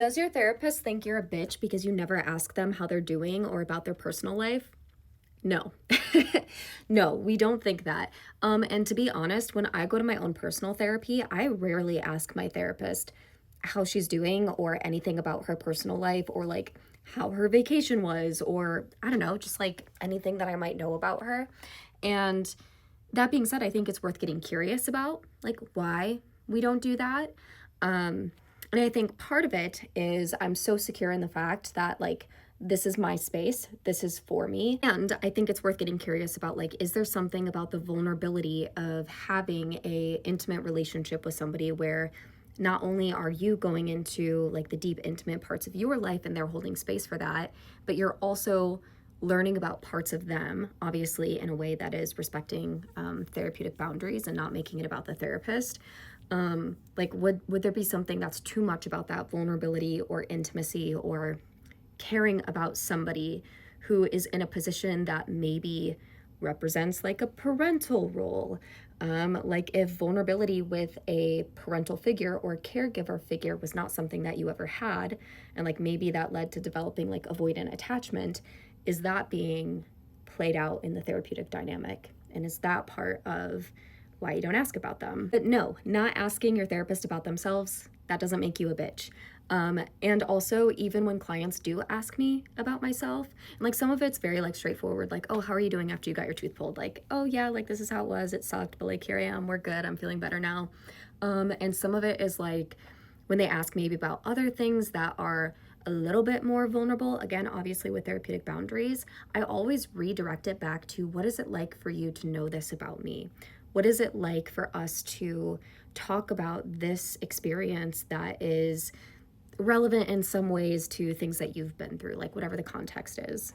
Does your therapist think you're a bitch because you never ask them how they're doing or about their personal life? No. No, we don't think that. And to be honest, when I go to my own personal therapy, I rarely ask my therapist how she's doing or anything about her personal life or like how her vacation was or I don't know, just like anything that I might know about her. And that being said, I think it's worth getting curious about, like why we don't do that. Um, and I think part of it is I'm so secure in the fact that like this is my space, this is for me. And I think it's worth getting curious about like, is there something about the vulnerability of having a intimate relationship with somebody where not only are you going into like the deep intimate parts of your life and they're holding space for that, but you're also learning about parts of them, obviously in a way that is respecting therapeutic boundaries and not making it about the therapist. Like would there be something that's too much about that vulnerability or intimacy or caring about somebody who is in a position that maybe represents like a parental role? Like if vulnerability with a parental figure or caregiver figure was not something that you ever had, and like maybe that led to developing like avoidant attachment, is that being played out in the therapeutic dynamic? And is that part of why you don't ask about them? But no, not asking your therapist about themselves, that doesn't make you a bitch. And also, even when clients do ask me about myself, and like some of it's very like straightforward, like, oh, how are you doing after you got your tooth pulled? Like, oh yeah, like this is how it was. It sucked, but like here I am, we're good. I'm feeling better now. And some of it is like when they ask maybe about other things that are a little bit more vulnerable, again, obviously with therapeutic boundaries, I always redirect it back to what is it like for you to know this about me? What is it like for us to talk about this experience that is relevant in some ways to things that you've been through, like whatever the context is?